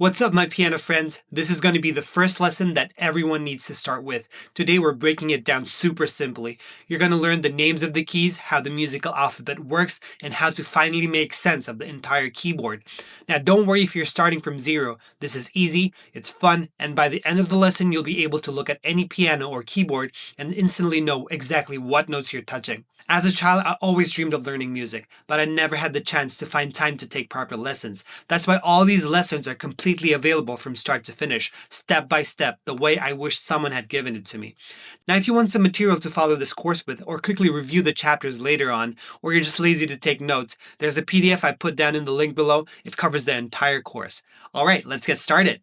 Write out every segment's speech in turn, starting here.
What's up, my piano friends? This is going to be the first lesson that everyone needs to start with. Today we're breaking it down super simply. You're going to learn the names of the keys, how the musical alphabet works, and how to finally make sense of the entire keyboard. Now don't worry if you're starting from zero. This is easy, it's fun, and by the end of the lesson you'll be able to look at any piano or keyboard and instantly know exactly what notes you're touching. As a child, I always dreamed of learning music, but I never had the chance to find time to take proper lessons. That's why all these lessons are completely available from start to finish, step by step, the way I wish someone had given it to me. Now, if you want some material to follow this course with, or quickly review the chapters later on, or you're just lazy to take notes, there's a PDF I put down in the link below. It covers the entire course. All right, let's get started.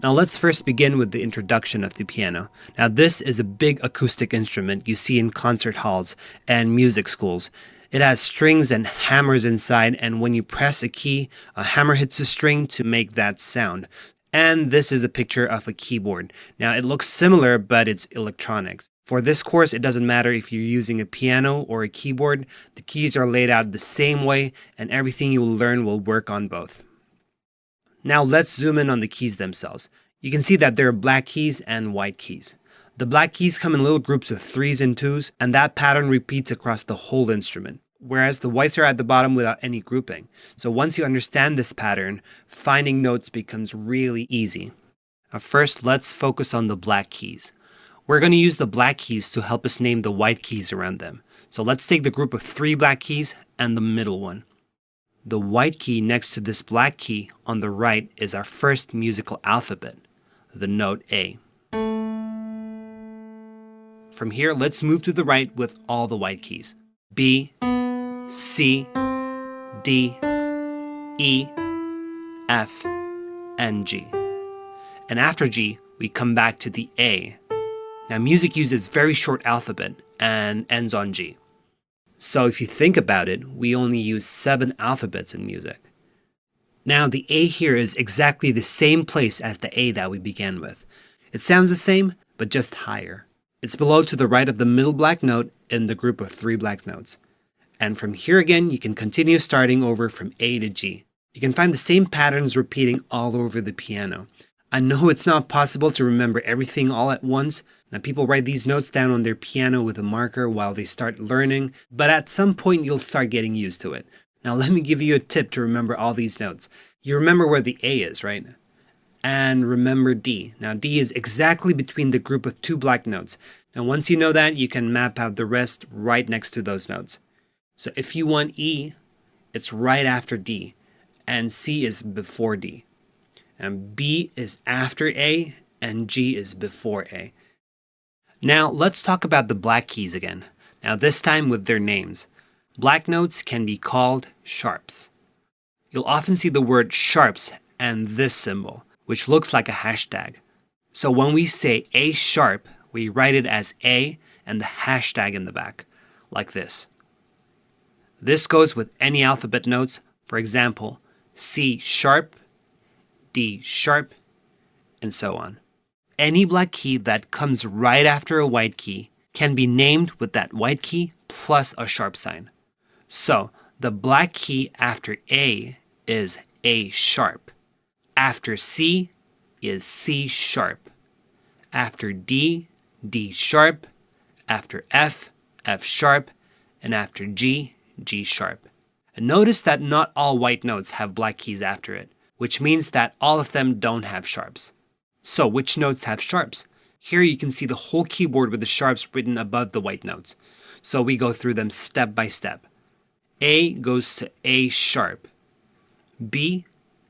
Now let's first begin with the introduction of the piano. Now this is a big acoustic instrument you see in concert halls and music schools. It has strings and hammers inside, and when you press a key, a hammer hits a string to make that sound. And this is a picture of a keyboard. Now it looks similar, but it's electronic. For this course, it doesn't matter if you're using a piano or a keyboard. The keys are laid out the same way, and everything you will learn will work on both. Now let's zoom in on the keys themselves. You can see that there are black keys and white keys. The black keys come in little groups of 3s and 2s, and that pattern repeats across the whole instrument, whereas the whites are at the bottom without any grouping. So once you understand this pattern, finding notes becomes really easy. Now first, let's focus on the black keys. We're going to use the black keys to help us name the white keys around them. So let's take the group of 3 black keys and the middle one. The white key next to this black key on the right is our first musical alphabet, the note A. From here, let's move to the right with all the white keys. B, C, D, E, F, and G. And after G, we come back to the A. Now music uses very short alphabet and ends on G. So if you think about it, we only use 7 alphabets in music. Now the A here is exactly the same place as the A that we began with. It sounds the same, but just higher. It's below to the right of the middle black note in the group of 3 black notes. And from here again, you can continue starting over from A to G. You can find the same patterns repeating all over the piano. I know it's not possible to remember everything all at once. Now people write these notes down on their piano with a marker while they start learning, but at some point you'll start getting used to it. Now let me give you a tip to remember all these notes. You remember where the A is, right? And remember D. Now D is exactly between the group of 2 black notes. Now once you know that, you can map out the rest right next to those notes. So if you want E, it's right after D, and C is before D. And B is after A, and G is before A. Now let's talk about the black keys again. Now this time with their names. Black notes can be called sharps. You'll often see the word sharps and this symbol, which looks like a hashtag. So when we say A sharp, we write it as A and the hashtag in the back, like this. This goes with any alphabet notes, for example, C sharp, D sharp, and so on. Any black key that comes right after a white key can be named with that white key plus a sharp sign. So the black key after A is A sharp. After C is C sharp. After D, D sharp. After F, F sharp. And after G, G sharp. And notice that not all white notes have black keys after it, which means that all of them don't have sharps. So which notes have sharps? Here you can see the whole keyboard with the sharps written above the white notes. So we go through them step by step. A goes to A sharp. B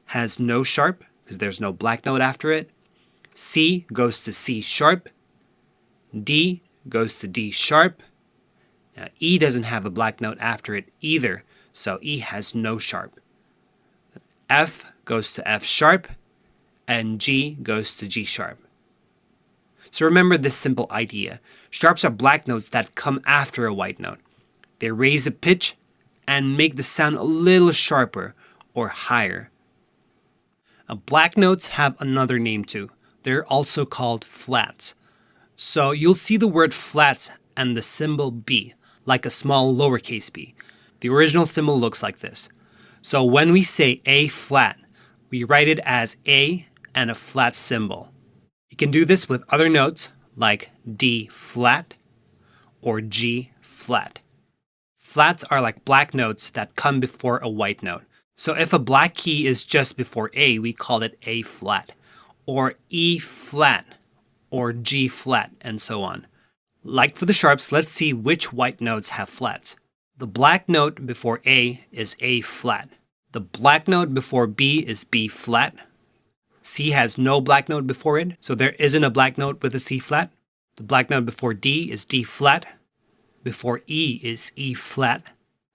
has no sharp because there's no black note after it. C goes to C sharp. D goes to D sharp. Now E doesn't have a black note after it either, so E has no sharp. F goes to F sharp, and G goes to G sharp. So remember this simple idea. Sharps are black notes that come after a white note. They raise a pitch and make the sound a little sharper or higher. Now, black notes have another name too. They're also called flats. So you'll see the word flats and the symbol B, like a small lowercase b. The original symbol looks like this. So when we say A flat, we write it as A and a flat symbol. You can do this with other notes like D flat or G flat. Flats are like black notes that come before a white note. So if a black key is just before A, we call it A flat, or E flat, or G flat, and so on. Like for the sharps, let's see which white notes have flats. The black note before A is A flat. The black note before B is B flat. C has no black note before it, so there isn't a black note with a C flat. The black note before D is D flat. Before E is E flat.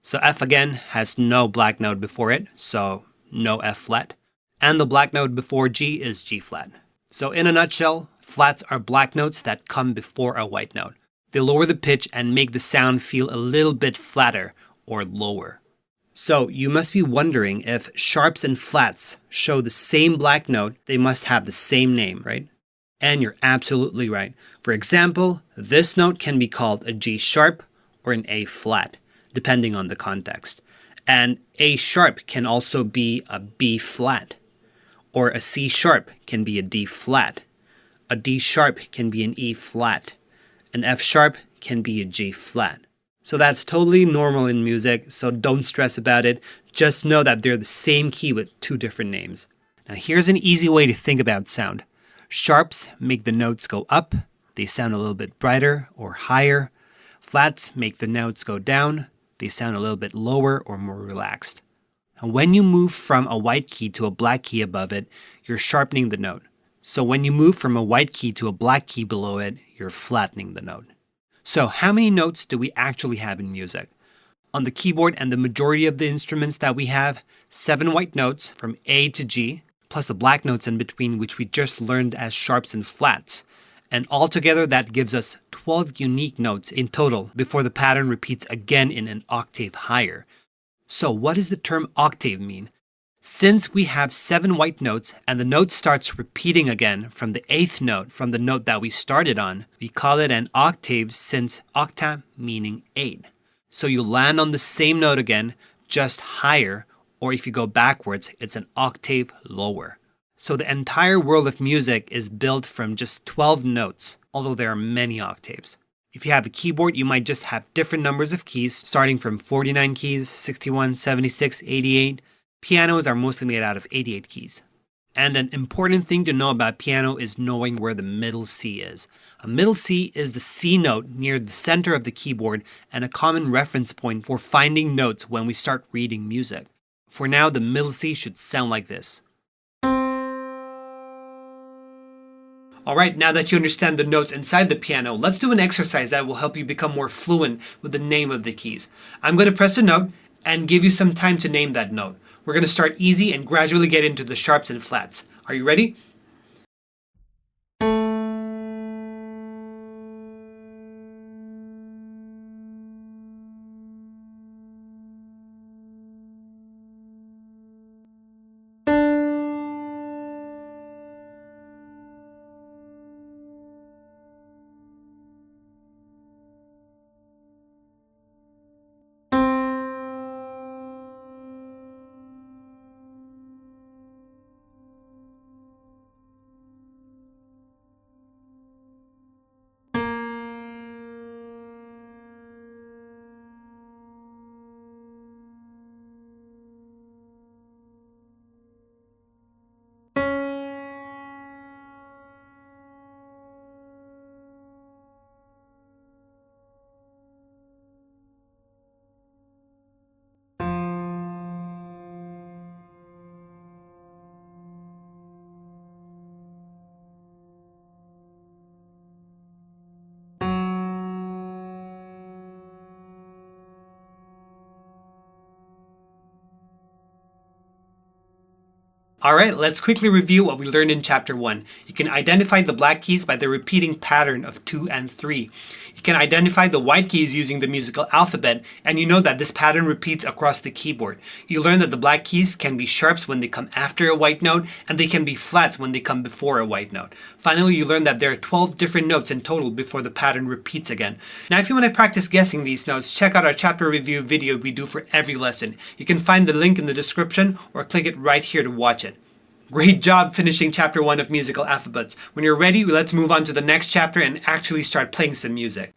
So F again has no black note before it, so no F flat. And the black note before G is G flat. So in a nutshell, flats are black notes that come before a white note. They lower the pitch and make the sound feel a little bit flatter or lower. So you must be wondering, if sharps and flats show the same black note, they must have the same name, right? And you're absolutely right. For example, this note can be called a G sharp or an A flat, depending on the context. And A sharp can also be a B flat, or a C sharp can be a D flat. A D sharp can be an E flat. An F sharp can be a G flat. So that's totally normal in music, so don't stress about it. Just know that they're the same key with two different names. Now here's an easy way to think about sound. Sharps make the notes go up. They sound a little bit brighter or higher. Flats make the notes go down. They sound a little bit lower or more relaxed. And when you move from a white key to a black key above it, you're sharpening the note. So when you move from a white key to a black key below it, you're flattening the note. So how many notes do we actually have in music? On the keyboard and the majority of the instruments that we have, 7 white notes from A to G, plus the black notes in between, which we just learned as sharps and flats. And altogether that gives us 12 unique notes in total before the pattern repeats again in an octave higher. So what does the term octave mean? Since we have 7 white notes and the note starts repeating again from the 8th note from the note that we started on, we call it an octave, since octa meaning 8. So you land on the same note again, just higher, or if you go backwards, it's an octave lower. So the entire world of music is built from just 12 notes, although there are many octaves. If you have a keyboard, you might just have different numbers of keys, starting from 49 keys, 61, 76, 88. Pianos are mostly made out of 88 keys. And an important thing to know about piano is knowing where the middle C is. A middle C is the C note near the center of the keyboard and a common reference point for finding notes when we start reading music. For now, the middle C should sound like this. Alright, now that you understand the notes inside the piano, let's do an exercise that will help you become more fluent with the name of the keys. I'm going to press a note and give you some time to name that note. We're going to start easy and gradually get into the sharps and flats. Are you ready? Alright, let's quickly review what we learned in Chapter 1. You can identify the black keys by the repeating pattern of 2 and 3. You can identify the white keys using the musical alphabet, and you know that this pattern repeats across the keyboard. You learn that the black keys can be sharps when they come after a white note, and they can be flats when they come before a white note. Finally, you learn that there are 12 different notes in total before the pattern repeats again. Now, if you want to practice guessing these notes, check out our chapter review video we do for every lesson. You can find the link in the description or click it right here to watch it. Great job finishing Chapter 1 of Musical Alphabets. When you're ready, let's move on to the next chapter and actually start playing some music.